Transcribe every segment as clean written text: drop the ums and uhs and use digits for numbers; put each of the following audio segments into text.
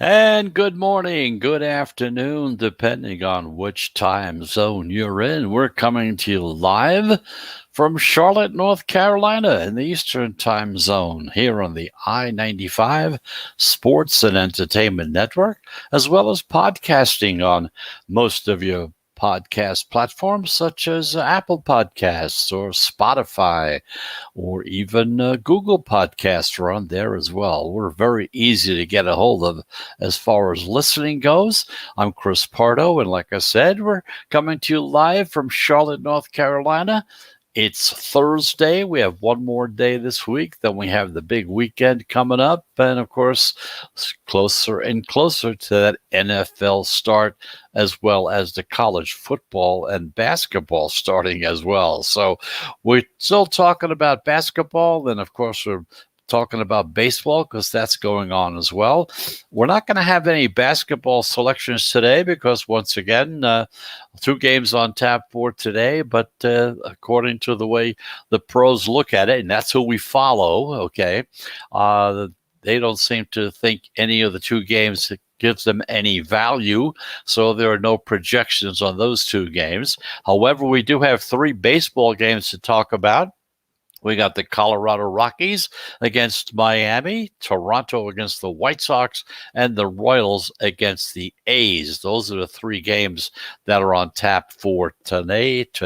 And good morning, good afternoon, depending on which time zone you're in. We're coming to you live from Charlotte, North Carolina, in the Eastern Time Zone, here on the I-95 Sports and Entertainment Network, as well as podcasting on most of your podcast platforms such as Apple Podcasts or Spotify or even Google Podcasts are on there as well. We're very easy to get a hold of as far as listening goes. I'm Chris Pardo, and like I said, we're coming to you live from Charlotte, North Carolina. It's Thursday. We have one more day this week. Then we have the big weekend coming up. And of course, closer and closer to that NFL start, as well as the college football and basketball starting as well. So we're still talking about basketball. Then, of course, we're talking about baseball because that's going on as well. We're not going to have any basketball selections today because, once again, two games on tap for today. But according to the way the pros look at it, and that's who we follow, okay, they don't seem to think any of the two games gives them any value. So there are no projections on those two games. However, we do have three baseball games to talk about. We got the Colorado Rockies against Miami, Toronto against the White Sox, and the Royals against the A's. Those are the three games that are on tap for tonight.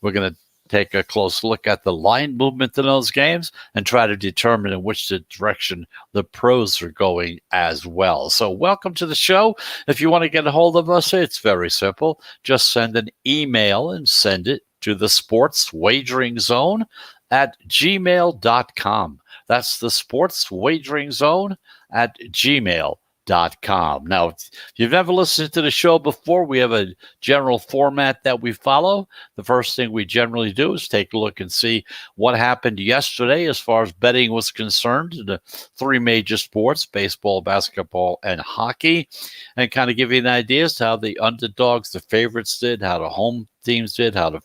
We're going to take a close look at the line movement in those games and try to determine in which direction the pros are going as well. So welcome to the show. If you want to get a hold of us, it's very simple. Just send an email and send it to the Sports Wagering Zone at gmail.com. That's the Sports Wagering Zone at gmail.com. Now, if you've never listened to the show before, we have a general format that we follow. The first thing we generally do is take a look and see what happened yesterday as far as betting was concerned in the three major sports, baseball, basketball, and hockey, and kind of give you an idea as to how the underdogs, the favorites did, how the home teams did, how the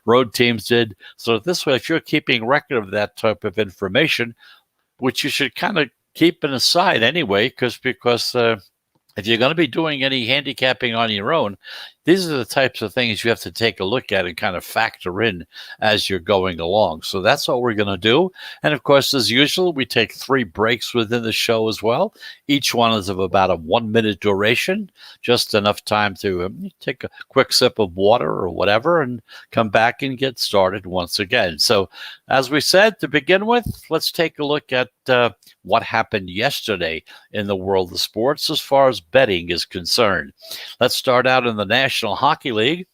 road teams did. So this way, if you're keeping record of that type of information, which you should kind of keep it aside anyway, because if you're going to be doing any handicapping on your own, these are the types of things you have to take a look at and kind of factor in as you're going along. So that's what we're going to do. And of course, as usual, we take 3 breaks within the show as well. Each one is of about a 1-minute duration, just enough time to take a quick sip of water or whatever and come back and get started once again. So as we said, to begin with, let's take a look at what happened yesterday in the world of sports as far as betting is concerned. Let's start out in the National Hockey League.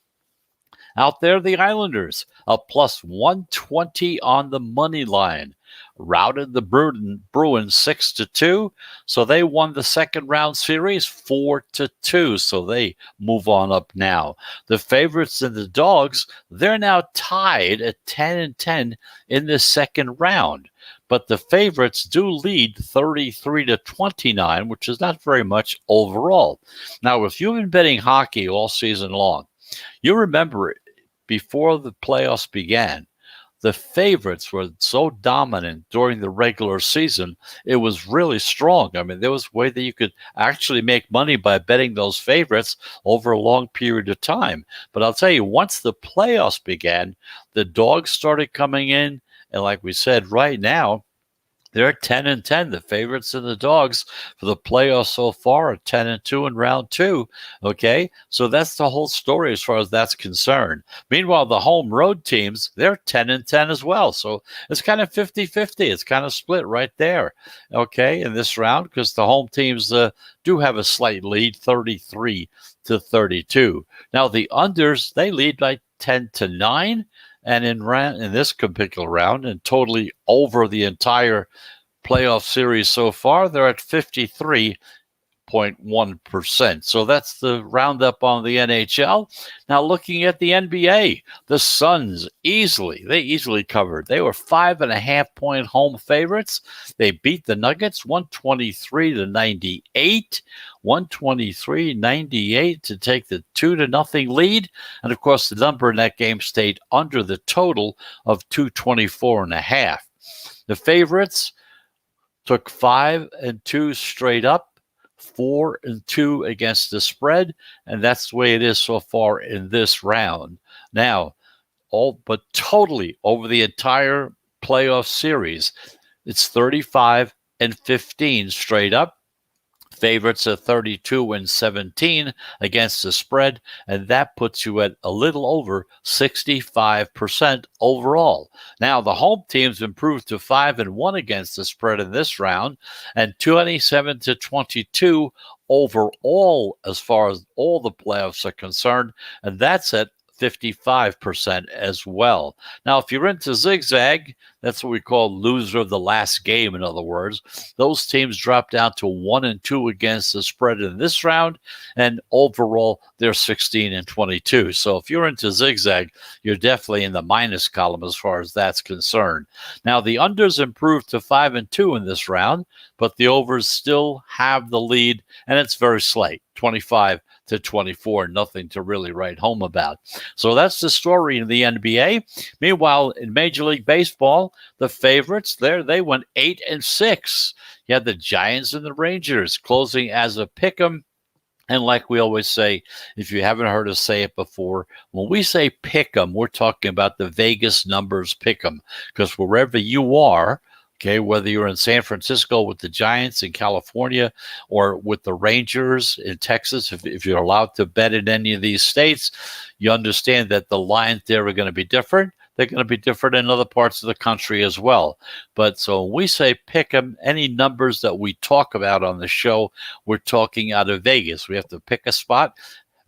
Out there, the Islanders, a plus 120 on the money line, routed the Bruins 6-2, so they won the second round series 4-2, so they move on up now. The favorites and the Dogs, they're now tied at 10-10 in the second round. But the favorites do lead 33-29, which is not very much overall. Now, if you've been betting hockey all season long, you remember it before the playoffs began. The favorites were so dominant during the regular season, it was really strong. I mean, there was a way that you could actually make money by betting those favorites over a long period of time. But I'll tell you, once the playoffs began, the Dogs started coming in. And like we said, right now, they're 10-10. The favorites and the Dogs for the playoffs so far are 10-2 in round 2. Okay, so that's the whole story as far as that's concerned. Meanwhile, the home road teams, they're 10-10 as well. So it's kind of 50-50. It's kind of split right there. Okay, in this round, because the home teams do have a slight lead, 33-32. Now the unders, they lead by 10-9. And in this particular round, and totally over the entire playoff series so far, they're at 53.1%. So that's the roundup on the NHL. Now looking at the NBA, the Suns easily covered. They were 5.5-point home favorites. They beat the Nuggets 123-98. 123-98 to take the 2-0 lead. And of course, the number in that game stayed under the total of 224.5. The favorites took 5 and 2 straight up, 4-2 against the spread, and that's the way it is so far in this round. Now, all but totally over the entire playoff series, it's 35-15 straight up. Favorites are 32-17 against the spread, and that puts you at a little over 65% overall. Now, the home teams improved to 5-1 against the spread in this round, and 27-22 overall as far as all the playoffs are concerned, and that's at 55% as well. Now, if you're into zigzag, that's what we call loser of the last game, in other words. Those teams drop down to 1-2 against the spread in this round, and overall, they're 16-22. So if you're into zigzag, you're definitely in the minus column as far as that's concerned. Now, the unders improved to 5-2 in this round, but the overs still have the lead, and it's very slight, 25-24, nothing to really write home about. So that's the story in the NBA. Meanwhile, in Major League Baseball, the favorites there, they went 8-6. You had the Giants and the Rangers closing as a pick'em. And like we always say, if you haven't heard us say it before, when we say pick'em, we're talking about the Vegas numbers pick'em, because wherever you are, okay, whether you're in San Francisco with the Giants, in California, or with the Rangers in Texas, if you're allowed to bet in any of these states, you understand that the lines there are going to be different. They're going to be different in other parts of the country as well. But so when we say pick them, any numbers that we talk about on the show, we're talking out of Vegas. We have to pick a spot.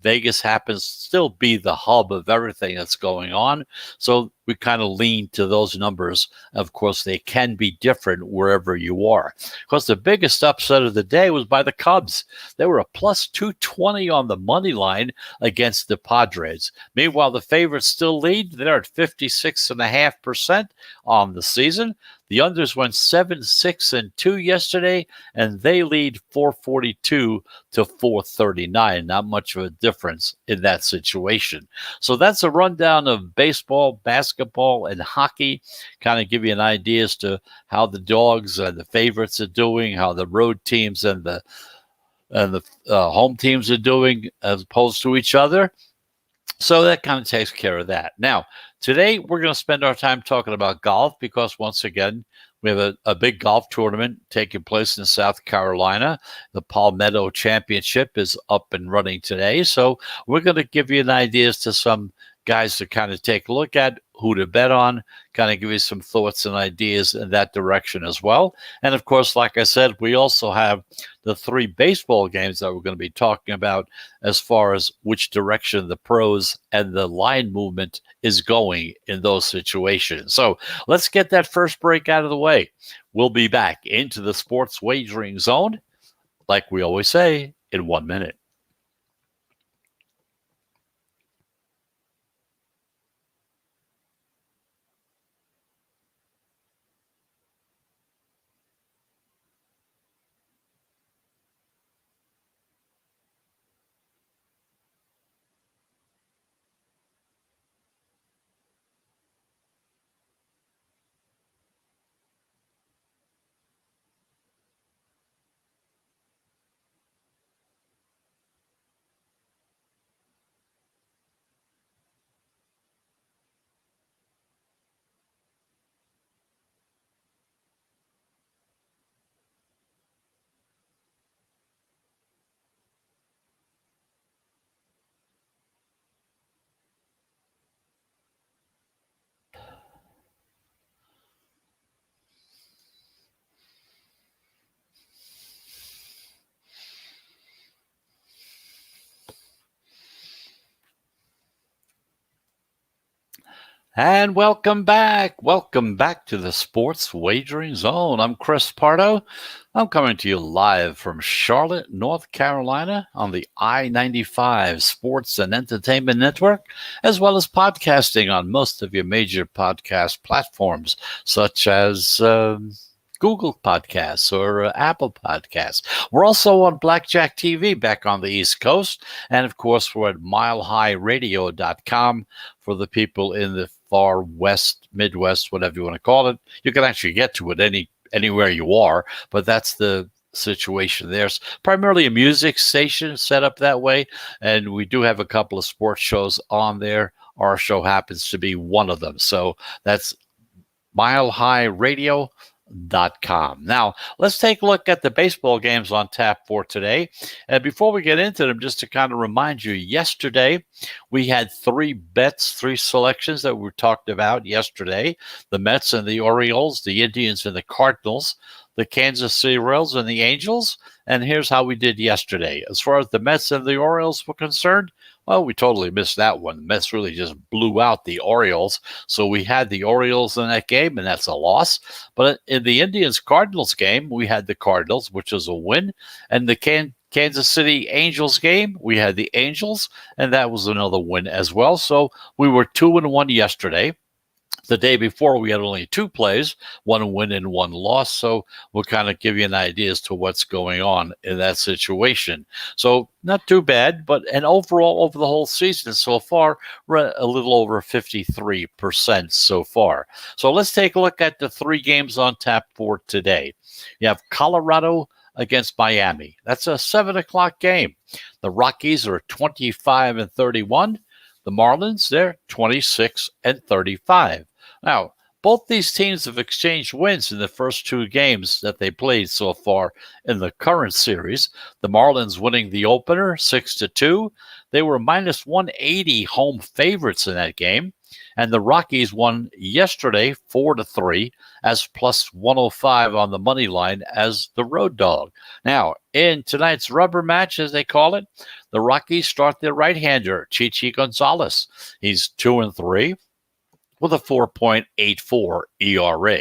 Vegas happens to still be the hub of everything that's going on. So we kind of lean to those numbers. Of course, they can be different wherever you are. Of course, the biggest upset of the day was by the Cubs. They were a plus 220 on the money line against the Padres. Meanwhile, the favorites still lead. They're at 56.5% on the season. The unders went 7-6-2 yesterday, and they lead 442-439. Not much of a difference in that situation. So that's a rundown of baseball, basketball, and hockey. Kind of give you an idea as to how the dogs and the favorites are doing, how the road teams and the home teams are doing as opposed to each other. So that kind of takes care of that. Now, today we're going to spend our time talking about golf because, once again, we have a big golf tournament taking place in South Carolina. The Palmetto Championship is up and running today. So we're going to give you an idea as to some guys to kind of take a look at, who to bet on, kind of give you some thoughts and ideas in that direction as well. And of course, like I said, we also have the 3 baseball games that we're going to be talking about as far as which direction the pros and the line movement is going in those situations. So let's get that first break out of the way. We'll be back into the sports wagering zone, like we always say, in 1 minute. And welcome back. Welcome back to the Sports Wagering Zone. I'm Chris Pardo. I'm coming to you live from Charlotte, North Carolina on the I-95 Sports and Entertainment Network, as well as podcasting on most of your major podcast platforms, such as Google Podcasts or Apple Podcasts. We're also on Blackjack TV back on the East Coast. And of course, we're at milehighradio.com for the people in the far west, Midwest, whatever you want to call it. You can actually get to it anywhere you are, but that's the situation. There's primarily a music station set up that way, and we do have a couple of sports shows on there. Our show happens to be one of them. So that's milehighradio.com. Now, let's take a look at the baseball games on tap for today. And before we get into them, just to kind of remind you, yesterday we had three selections that we talked about yesterday: the Mets and the Orioles, the Indians and the Cardinals, the Kansas City Royals and the Angels. And here's how we did yesterday. As far as the Mets and the Orioles were concerned, well, we totally missed that one. The Mets really just blew out the Orioles. So we had the Orioles in that game, and that's a loss. But in the Indians-Cardinals game, we had the Cardinals, which is a win. And the Kansas City Angels game, we had the Angels, and that was another win as well. So we were 2-1 yesterday. The day before, we had only two plays, one win and one loss. So we'll kind of give you an idea as to what's going on in that situation. So not too bad, but and overall, over the whole season so far, we're a little over 53% so far. So let's take a look at the three games on tap for today. You have Colorado against Miami. That's a 7 o'clock game. The Rockies are 25-31. The Marlins, they're 26-35. Now, both these teams have exchanged wins in the first two games that they played so far in the current series. The Marlins winning the opener 6-2. They were minus 180 home favorites in that game. And the Rockies won yesterday 4-3 as plus 105 on the money line as the road dog. Now, in tonight's rubber match, as they call it, the Rockies start their right-hander, Chichi Gonzalez. He's 2-3. With a 4.84 ERA.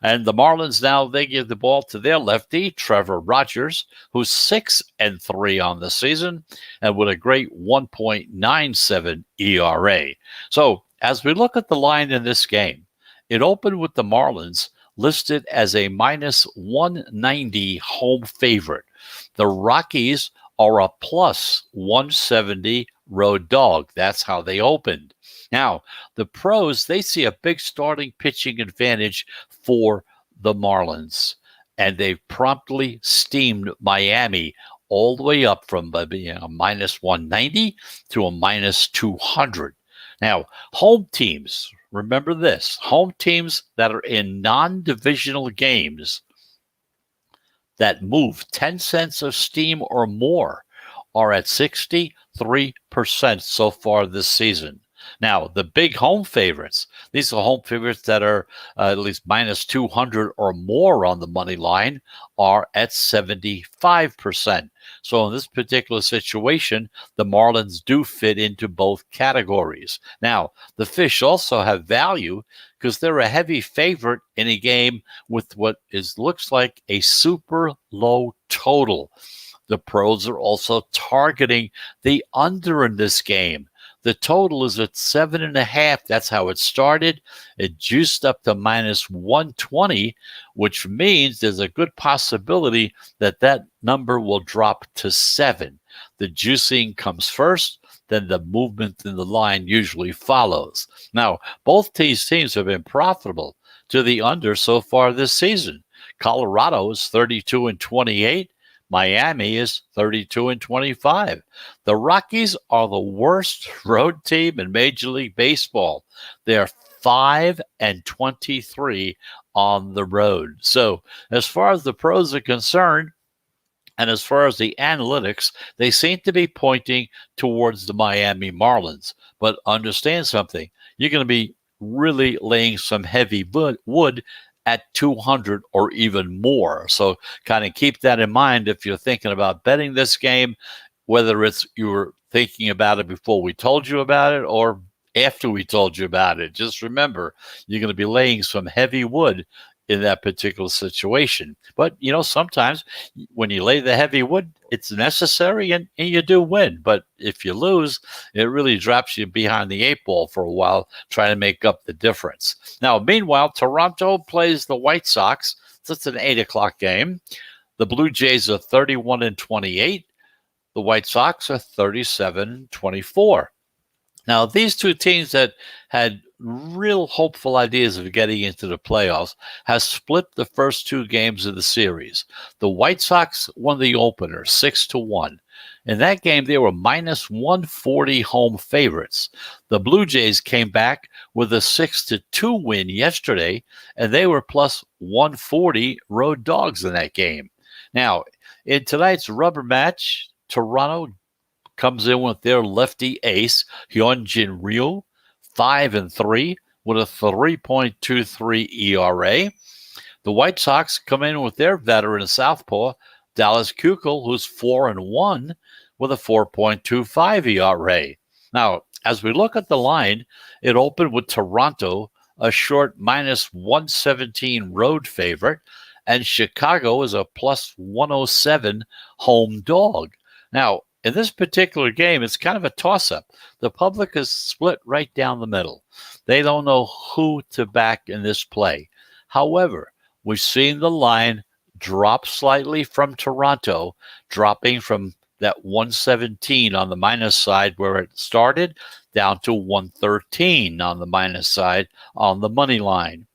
And the Marlins now, they give the ball to their lefty, Trevor Rogers, who's 6-3 on the season and with a great 1.97 ERA. So as we look at the line in this game, it opened with the Marlins listed as a minus 190 home favorite. The Rockies are a plus 170 road dog. That's how they opened. Now, the pros, they see a big starting pitching advantage for the Marlins, and they've promptly steamed Miami all the way up from being a minus 190 to a minus 200. Now, home teams, remember this, home teams that are in non-divisional games that move 10 cents of steam or more are at 63% so far this season. Now, the big home favorites, these are home favorites that are at least minus 200 or more on the money line, are at 75%. So in this particular situation, the Marlins do fit into both categories. Now, the Fish also have value because they're a heavy favorite in a game with what looks like a super low total. The pros are also targeting the under in this game. The total is at 7.5. That's how it started. It juiced up to minus 120, which means there's a good possibility that that number will drop to 7. The juicing comes first, then the movement in the line usually follows. Now, both these teams have been profitable to the under so far this season. Colorado is 32-28. Miami is 32-25. The Rockies are the worst road team in Major League Baseball. They're 5-23 on the road. So as far as the pros are concerned, and as far as the analytics, they seem to be pointing towards the Miami Marlins. But understand something. You're going to be really laying some heavy wood at 200 or even more. So kind of keep that in mind if you're thinking about betting this game, whether it's you were thinking about it before we told you about it or after we told you about it. Just remember, you're going to be laying some heavy wood in that particular situation. But, sometimes when you lay the heavy wood, it's necessary and you do win. But if you lose, it really drops you behind the 8 ball for a while, trying to make up the difference. Now, meanwhile, Toronto plays the White Sox. So it's an 8 o'clock game. The Blue Jays are 31-28. The White Sox are 37-24. Now, these two teams that had real hopeful ideas of getting into the playoffs, has split the first two games of the series. The White Sox won the opener 6-1. In that game, they were minus 140 home favorites. The Blue Jays came back with a 6-2 win yesterday, and they were plus 140 road dogs in that game. Now, in tonight's rubber match, Toronto comes in with their lefty ace, Hyunjin Ryu, 5-3 with a 3.23 ERA. The White Sox come in with their veteran southpaw, Dallas Keuchel, who's 4-1 with a 4.25 ERA. Now, as we look at the line, it opened with Toronto, a short minus 117 road favorite, and Chicago is a plus 107 home dog. Now, in this particular game, it's kind of a toss-up. The public is split right down the middle. They don't know who to back in this play. However, we've seen the line drop slightly from Toronto, dropping from that 117 on the minus side where it started down to 113 on the minus side on the money line.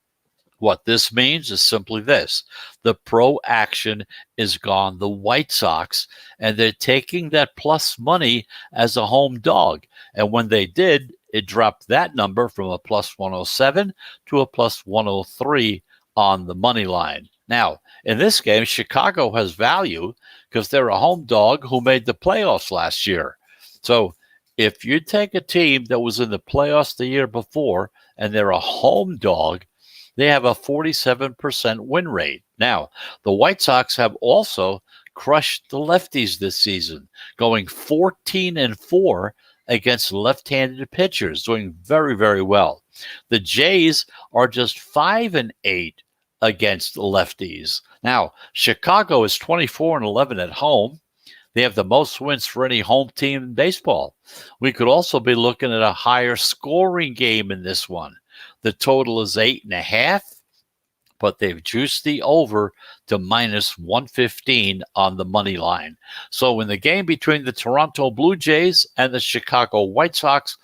What this means is simply this. The pro action is gone the White Sox, and they're taking that plus money as a home dog. And when they did, it dropped that number from a plus 107 to a plus 103 on the money line. Now, in this game, Chicago has value because they're a home dog who made the playoffs last year. So if you take a team that was in the playoffs the year before and they're a home dog, they have a 47% win rate. Now, the White Sox have also crushed the lefties this season, going 14-4 against left-handed pitchers, doing very, very well. The Jays are just 5-8 against lefties. Now, Chicago is 24-11 at home. They have the most wins for any home team in baseball. We could also be looking at a higher scoring game in this one. The total is 8.5, but they've juiced the over to minus 115 on the money line. So in the game between the Toronto Blue Jays and the Chicago White Sox,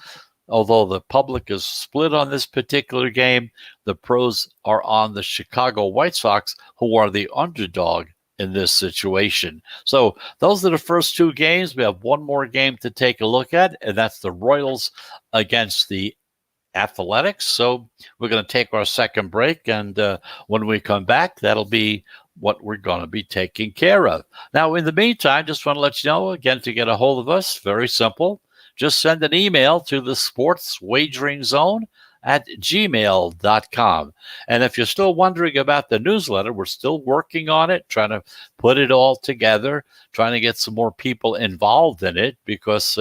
although the public is split on this particular game, the pros are on the Chicago White Sox, who are the underdog in this situation. So those are the first two games. We have one more game to take a look at, and that's the Royals against the Athletics. So we're going to take our second break, and when we come back, that'll be what we're going to be taking care of. Now, in the meantime, just want to let you know, again, to get a hold of us, very simple. Just send an email to the Sports Wagering Zone at gmail.com. And if you're still wondering about the newsletter, we're still working on it, trying to put it all together, trying to get some more people involved in it, because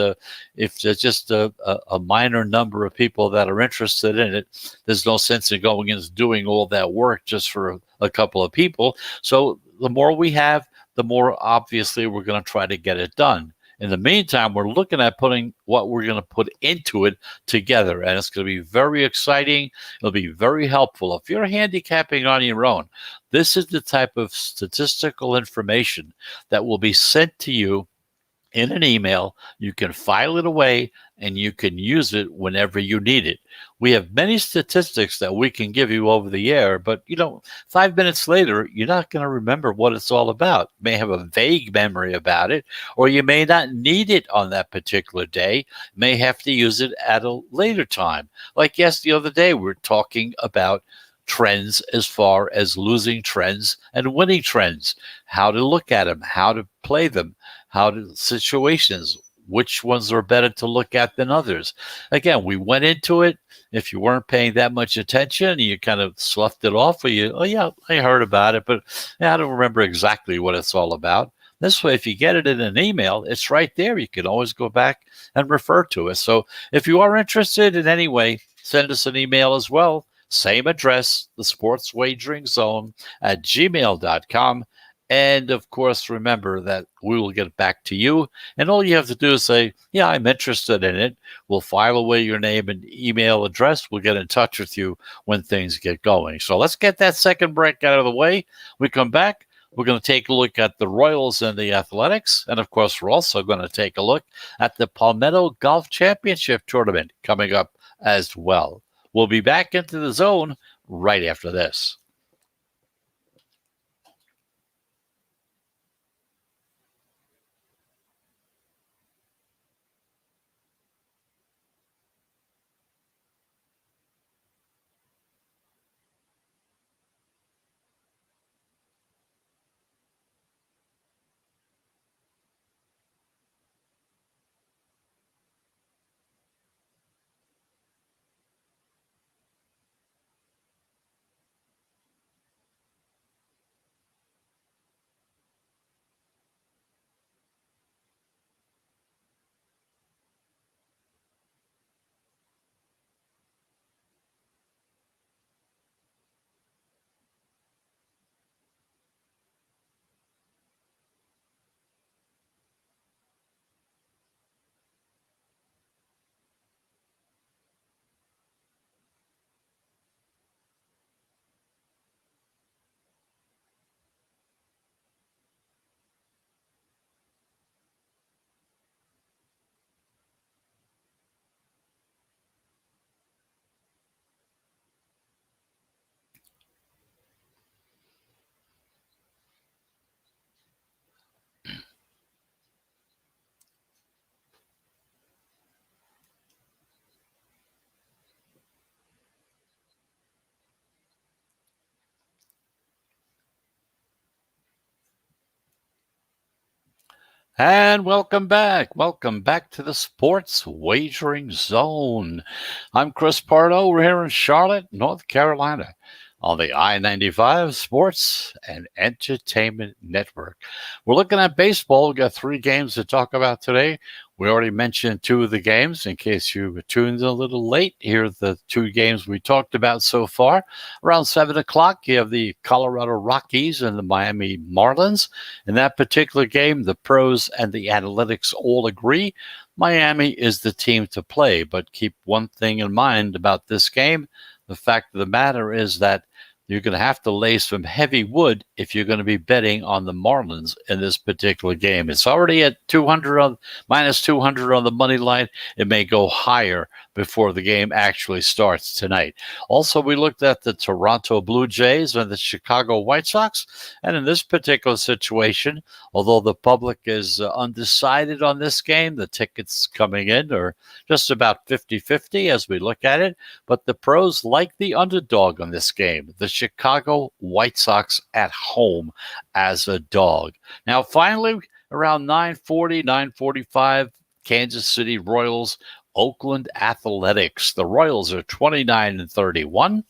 if there's just a minor number of people that are interested in it, there's no sense in going and doing all that work just for a couple of people. So the more we have, the more obviously we're going to try to get it done. In the meantime, we're looking at putting what we're going to put into it together, and it's going to be very exciting. It'll be very helpful. If you're handicapping on your own, this is the type of statistical information that will be sent to you in an email. You can file it away, and you can use it whenever you need it. We have many statistics that we can give you over the air, but 5 minutes later, you're not going to remember what it's all about. You may have a vague memory about it, or you may not need it on that particular day. You may have to use it at a later time. Like the other day, we were talking about trends as far as losing trends and winning trends, how to look at them, how to play them, how to situations, which ones are better to look at than others. Again, we went into it. If you weren't paying that much attention, you kind of sloughed it off, or I heard about it, but I don't remember exactly what it's all about. This way, if you get it in an email, it's right there. You can always go back and refer to it. So if you are interested in any way, send us an email as well. Same address, the Sports Wagering Zone at gmail.com. And, of course, remember that we will get back to you. And all you have to do is say, yeah, I'm interested in it. We'll file away your name and email address. We'll get in touch with you when things get going. So let's get that second break out of the way. We come back. We're going to take a look at the Royals and the Athletics. And, of course, we're also going to take a look at the Palmetto Golf Championship Tournament coming up as well. We'll be back into the zone right after this. And welcome back. Welcome back to the Sports Wagering Zone. I'm Chris Pardo. We're here in Charlotte, North Carolina, on the I-95 Sports and Entertainment Network. We're looking at baseball. We've got 3 games to talk about today. We already mentioned 2 of the games. In case you were tuned in a little late, here are the 2 games we talked about so far. Around 7 o'clock, you have the Colorado Rockies and the Miami Marlins. In that particular game, the pros and the analytics all agree Miami is the team to play. But keep one thing in mind about this game. The fact of the matter is that you're going to have to lay some heavy wood if you're going to be betting on the Marlins in this particular game. It's already at minus 200 on the money line. It may go higher before the game actually starts tonight. Also, we looked at the Toronto Blue Jays and the Chicago White Sox. And in this particular situation, although the public is undecided on this game, the tickets coming in are just about 50-50 as we look at it. But the pros like the underdog on this game, the Chicago White Sox at home as a dog. Now, finally, around 9:40, 9:45, Kansas City Royals, Oakland Athletics. The Royals are 29-31.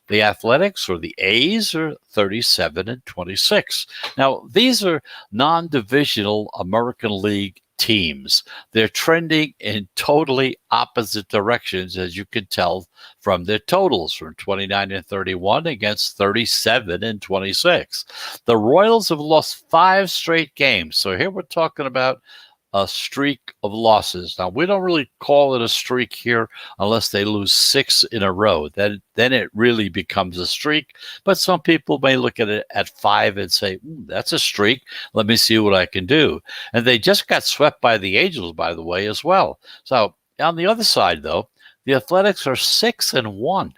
The Athletics, or the A's, are 37-26. Now, these are non-divisional American League teams. They're trending in totally opposite directions, as you can tell from their totals, from 29-31 against 37-26. The Royals have lost 5 straight games. So here we're talking about a streak of losses. Now, we don't really call it a streak here unless they lose 6 in a row. Then it really becomes a streak. But some people may look at it at 5 and say, that's a streak. Let me see what I can do. And they just got swept by the Angels, by the way, as well. So on the other side, though, the Athletics are 6-1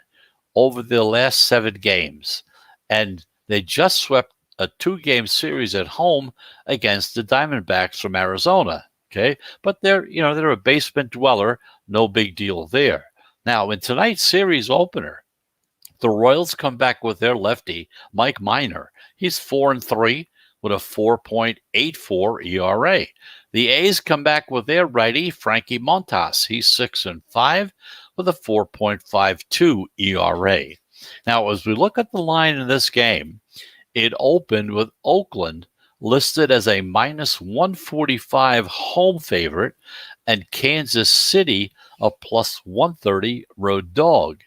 over the last 7 games. And they just swept a 2-game series at home against the Diamondbacks from Arizona. Okay, but they're a basement dweller, no big deal there. Now, in tonight's series opener, the Royals come back with their lefty, Mike Minor. He's 4-3 with a 4.84 ERA. The A's come back with their righty, Frankie Montas. He's 6-5 with a 4.52 ERA. Now, as we look at the line in this game, it opened with Oakland listed as a minus 145 home favorite and Kansas City a plus 130 road dog.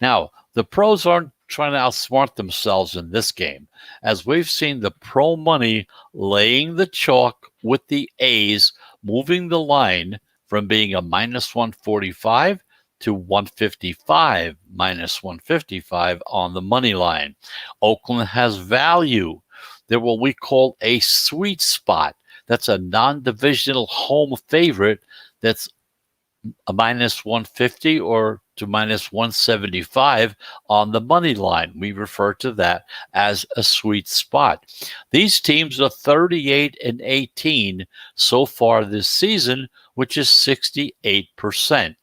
Now, the pros aren't trying to outsmart themselves in this game, as we've seen the pro money laying the chalk with the A's, moving the line from being a minus 145 to 155, minus 155 on the money line. Oakland has value. They're what we call a sweet spot. That's a non-divisional home favorite that's a minus 150 or to minus 175 on the money line. We refer to that as a sweet spot. These teams are 38 and 18 so far this season, which is 68%.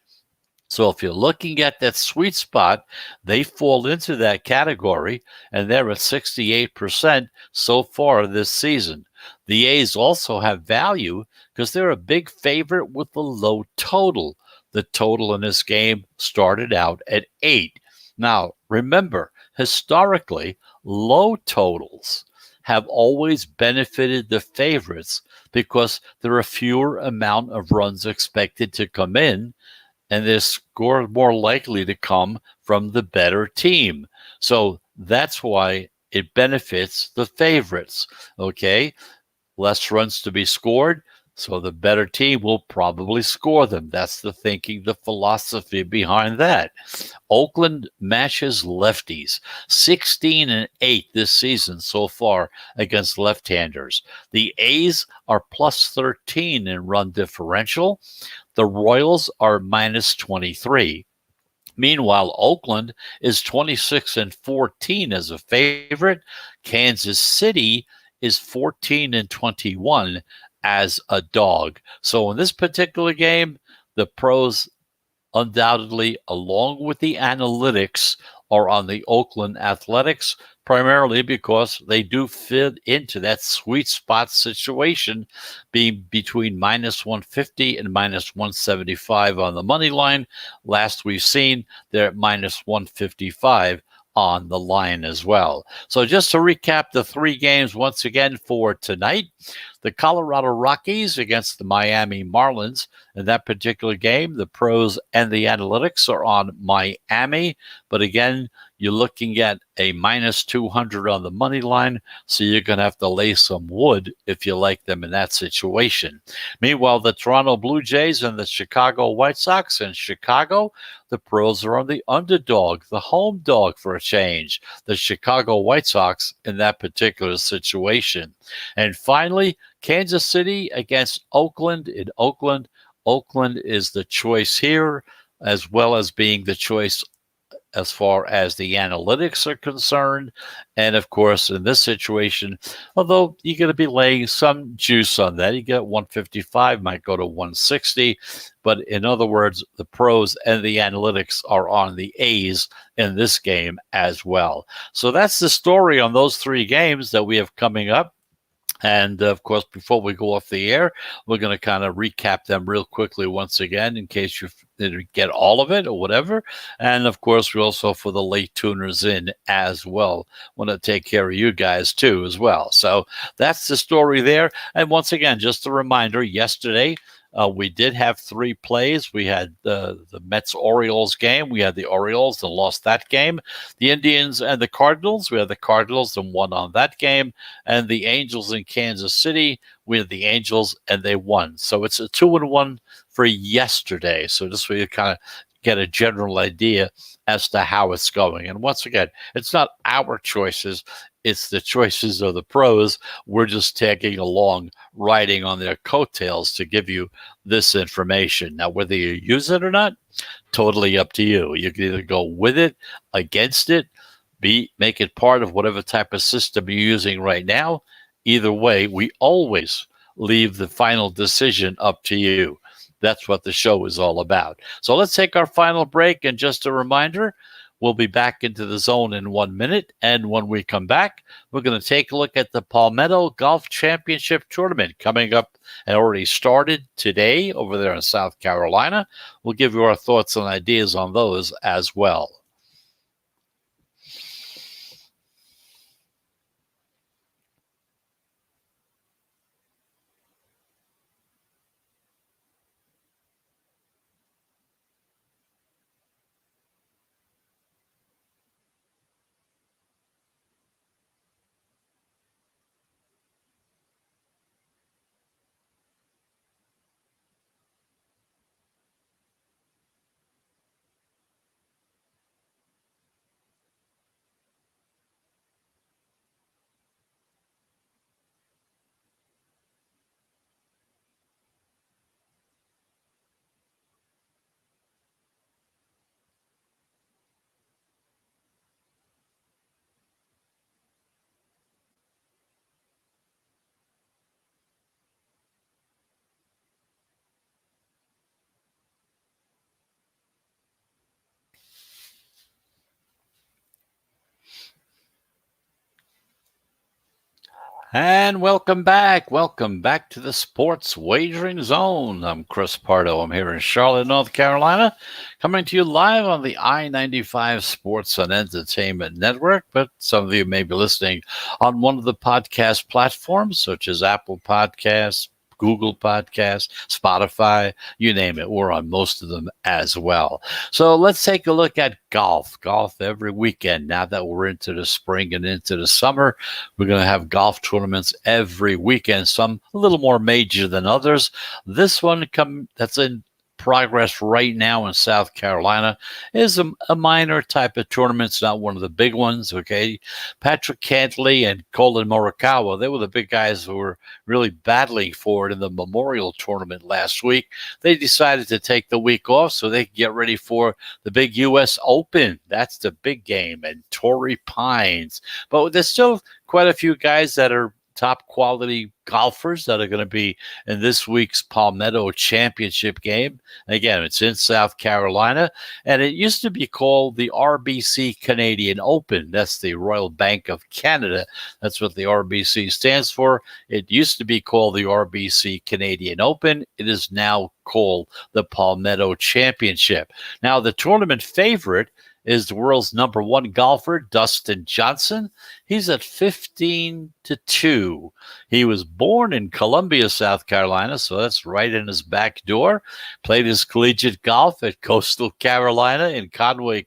So if you're looking at that sweet spot, they fall into that category, and they're at 68% so far this season. The A's also have value because they're a big favorite with the low total. The total in this game started out at 8. Now, remember, historically, low totals have always benefited the favorites because there are fewer amount of runs expected to come in, and their score more likely to come from the better team. So that's why it benefits the favorites. Okay, less runs to be scored, so the better team will probably score them. That's the thinking, the philosophy behind that. Oakland matches lefties, 16 and 8 this season so far against left-handers. The A's are plus 13 in run differential. The Royals are minus 23. Meanwhile, Oakland is 26 and 14 as a favorite. Kansas City is 14 and 21 as a dog. So in this particular game, the pros undoubtedly, along with the analytics, are on the Oakland Athletics, primarily because they do fit into that sweet spot situation, being between minus 150 and minus 175 on the money line. Last we've seen, they're at minus 155 on the line as well. So just to recap the three games once again for tonight, the Colorado Rockies against the Miami Marlins. In that particular game, the pros and the analytics are on Miami. But again, you're looking at a minus 200 on the money line, so you're going to have to lay some wood if you like them in that situation. Meanwhile, the Toronto Blue Jays and the Chicago White Sox in Chicago, the pros are on the underdog, the home dog for a change, the Chicago White Sox in that particular situation. And finally, Kansas City against Oakland in Oakland. Oakland is the choice here, as well as being the choice as far as the analytics are concerned. And of course, in this situation, although you're going to be laying some juice on that, you get 155, might go to 160. But in other words, the pros and the analytics are on the A's in this game as well. So that's the story on those three games that we have coming up. And of course, before we go off the air, we're going to kind of recap them real quickly once again in case you didn't get all of it or whatever. And of course, we also, for the late tuners in as well, want to take care of you guys too as well. So that's the story there. And once again, just a reminder, yesterday, we did have three plays. We had the Mets-Orioles game. We had the Orioles and lost that game. The Indians and the Cardinals. We had the Cardinals and won on that game. And the Angels in Kansas City. We had the Angels and they won. So it's a 2-1 for yesterday. So just so you kind of get a general idea as to how it's going. And once again, it's not our choices. It's the choices of the pros. We're just tagging along, riding on their coattails to give you this information. Now, whether you use it or not, totally up to you. You can either go with it, against it, make it part of whatever type of system you're using right now. Either way, we always leave the final decision up to you. That's what the show is all about. So let's take our final break. And just a reminder, we'll be back into the zone in 1 minute. And when we come back, we're going to take a look at the Palmetto Golf Championship Tournament coming up and already started today over there in South Carolina. We'll give you our thoughts and ideas on those as well. And welcome back. Welcome back to the Sports Wagering Zone. I'm Chris Pardo. I'm here in Charlotte, North Carolina, coming to you live on the I-95 Sports and Entertainment Network. But some of you may be listening on one of the podcast platforms, such as Apple Podcasts, Google Podcasts, Spotify, you name it. We're on most of them as well. So let's take a look at golf. Golf every weekend. Now that we're into the spring and into the summer, we're going to have golf tournaments every weekend, some a little more major than others. This one that's in progress right now in South Carolina is a minor type of tournament. It's not one of the big ones, okay? Patrick Cantley and Colin Morikawa, they were the big guys who were really battling for it in the Memorial Tournament last week. They decided to take the week off so they could get ready for the big U.S. Open. That's the big game, and Torrey Pines. But there's still quite a few guys that are top quality golfers that are going to be in this week's Palmetto Championship game. Again, it's in South Carolina, and it used to be called the RBC Canadian Open. That's the Royal Bank of Canada. That's what the RBC stands for. It used to be called the RBC Canadian Open. It is now called the Palmetto Championship. Now, the tournament favorite is the world's number one golfer, Dustin Johnson. He's at 15-2. He was born in Columbia, South Carolina, so that's right in his back door. Played his collegiate golf at Coastal Carolina in Conway,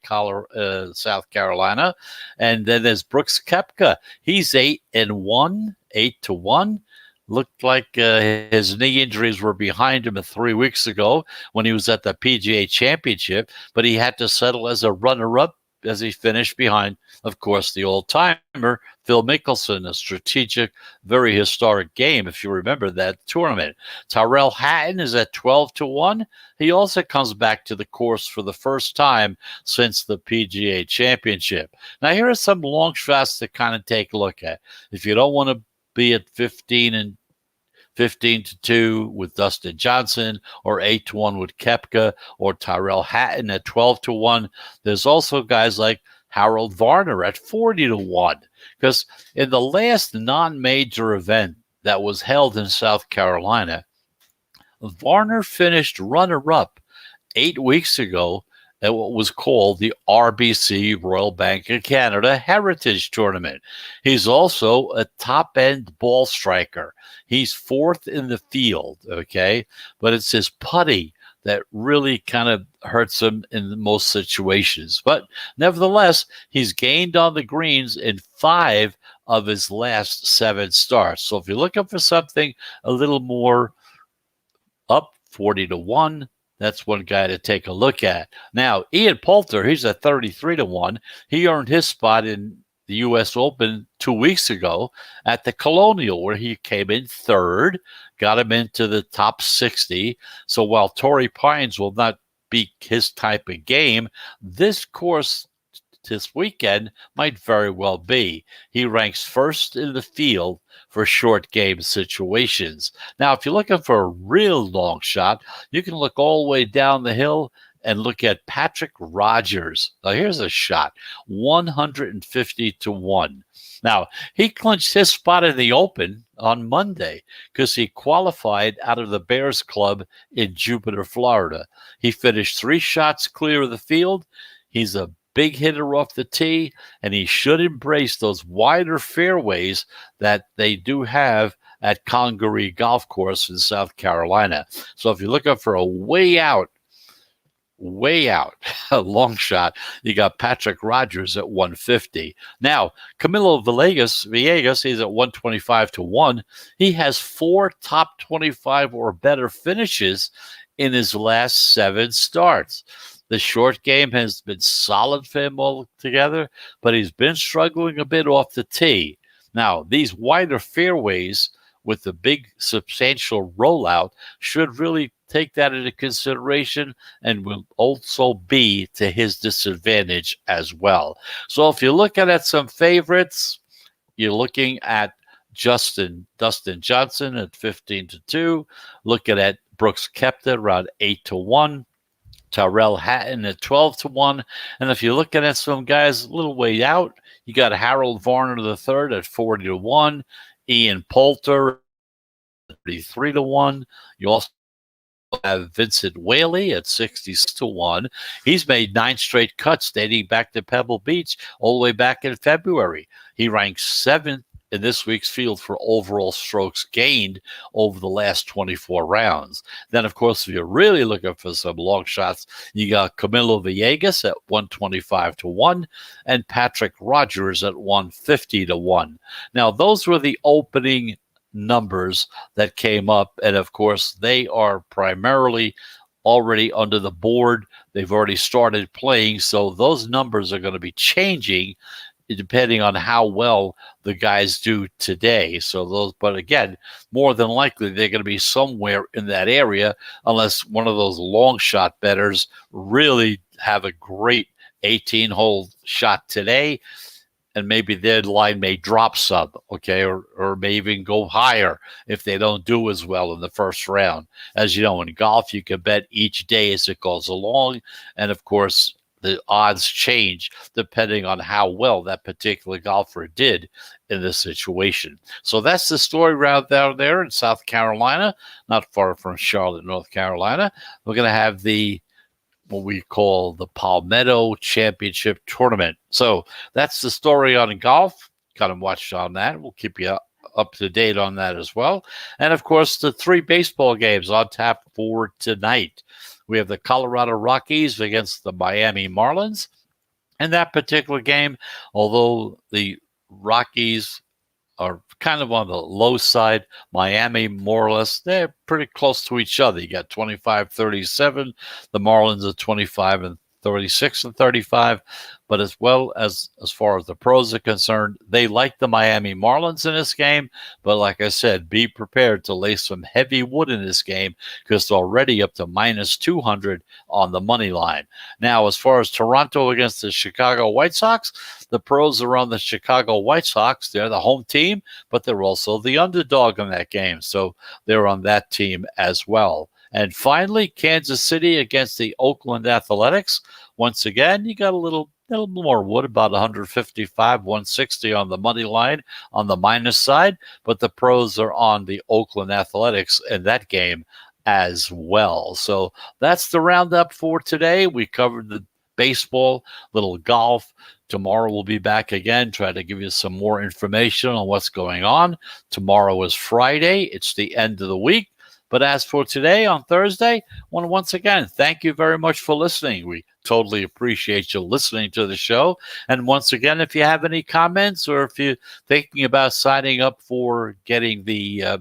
South Carolina. And then there's Brooks Koepka. He's 8-1, 8-1. Looked like his knee injuries were behind him 3 weeks ago when he was at the PGA Championship, but he had to settle as a runner-up as he finished behind, of course, the old-timer Phil Mickelson, a strategic, very historic game, if you remember that tournament. Tyrrell Hatton is at 12-1. He also comes back to the course for the first time since the PGA Championship. Now, here are some long shots to kind of take a look at. If you don't want to be at 15-2 with Dustin Johnson, or 8-1 with Koepka, or Tyrrell Hatton at 12-1. There's also guys like Harold Varner at 40-1. Because in the last non-major event that was held in South Carolina, Varner finished runner-up 8 weeks ago at what was called the RBC Royal Bank of Canada Heritage Tournament. He's also a top-end ball striker. He's fourth in the field, okay? But it's his putty that really kind of hurts him in most situations. But nevertheless, he's gained on the greens in 5 of his last 7 starts. So if you're looking for something a little more up, 40-1, that's one guy to take a look at. Now, Ian Poulter, he's at 33-1. He earned his spot in the U.S. Open 2 weeks ago at the Colonial, where he came in third, got him into the top 60. So while Torrey Pines will not be his type of game, this course this weekend might very well be. He ranks first in the field for short game situations. Now, if you're looking for a real long shot, you can look all the way down the hill and look at Patrick Rodgers. Now, here's a shot, 150-1. Now, he clinched his spot in the Open on Monday because he qualified out of the Bears Club in Jupiter, Florida. He finished 3 shots clear of the field. He's a big hitter off the tee, and he should embrace those wider fairways that they do have at Congaree Golf Course in South Carolina. So if you're looking for a way out, a long shot, you got Patrick Rodgers at 150. Now, Camilo Villegas, he's at 125-1. He has 4 top 25 or better finishes in his last 7 starts. The short game has been solid for him altogether, but he's been struggling a bit off the tee. Now, these wider fairways with the big substantial rollout should really take that into consideration and will also be to his disadvantage as well. So if you're looking at some favorites, you're looking at Dustin Johnson at 15-2, looking at Brooks Koepka around 8-1, Tyrrell Hatton at 12-1. And if you're looking at some guys a little way out, you got Harold Varner III at 40-1, Ian Poulter, 33 to 1. You also have Vincent Whaley at 66 to 1. He's made 9 straight cuts dating back to Pebble Beach all the way back in February. He ranks 7th in this week's field for overall strokes gained over the last 24 rounds. Then, of course, if you're really looking for some long shots, you got Camilo Villegas at 125 to 1 and Patrick Rogers at 150 to 1. Now, those were the opening numbers that came up, and of course they are primarily already under the board. They've already started playing, so those numbers are going to be changing depending on how well the guys do today. So those, but again, more than likely they're going to be somewhere in that area unless one of those long shot bettors really have a great 18-hole shot today, and maybe their line may drop some, okay, or may even go higher if they don't do as well in the first round. As you know, in golf, you can bet each day as it goes along, and of course, the odds change depending on how well that particular golfer did in this situation. So that's the story right down there in South Carolina, not far from Charlotte, North Carolina. We're going to have what we call the Palmetto Championship Tournament. So that's the story on golf. Kind of watch on that. We'll keep you up to date on that as well. And, of course, the 3 baseball games on tap for tonight. We have the Colorado Rockies against the Miami Marlins. In that particular game, although the Rockies are kind of on the low side, Miami, more or less, they're pretty close to each other. You got 25-37. The Marlins are 25 and 36 and 35. But as far as the pros are concerned, they like the Miami Marlins in this game. But like I said, be prepared to lay some heavy wood in this game because it's already up to minus 200 on the money line. Now, as far as Toronto against the Chicago White Sox, the pros are on the Chicago White Sox. They're the home team, but they're also the underdog in that game. So they're on that team as well. And finally, Kansas City against the Oakland Athletics. Once again, you got a little more wood, about 155, 160 on the money line on the minus side, but the pros are on the Oakland Athletics in that game as well. So that's the roundup for today. We covered the baseball, little golf. Tomorrow we'll be back again, try to give you some more information on what's going on. Tomorrow is Friday. It's the end of the week. But as for today, on Thursday, I want to once again thank you very much for listening. We totally appreciate you listening to the show. And once again, if you have any comments or if you're thinking about signing up for getting the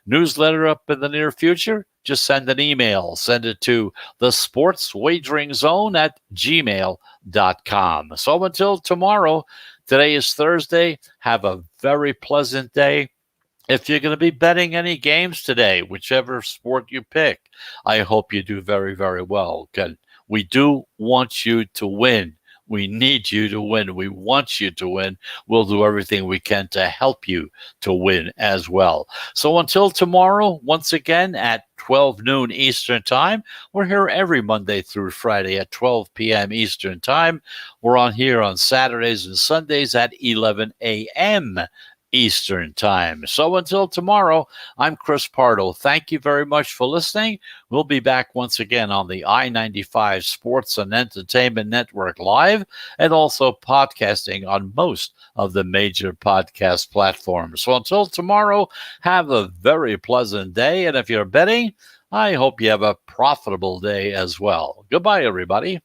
newsletter up in the near future, just send an email. Send it to thesportswageringzone@gmail.com. So until tomorrow, today is Thursday. Have a very pleasant day. If you're going to be betting any games today, whichever sport you pick, I hope you do very, very well. We do want you to win. We need you to win. We want you to win. We'll do everything we can to help you to win as well. So until tomorrow, once again at 12 noon Eastern Time, we're here every Monday through Friday at 12 p.m. Eastern Time. We're on here on Saturdays and Sundays at 11 a.m. Eastern Time. So until tomorrow, I'm Chris Pardo. Thank you very much for listening. We'll be back once again on the I-95 Sports and Entertainment Network live and also podcasting on most of the major podcast platforms. So until tomorrow, have a very pleasant day. And if you're betting, I hope you have a profitable day as well. Goodbye, everybody.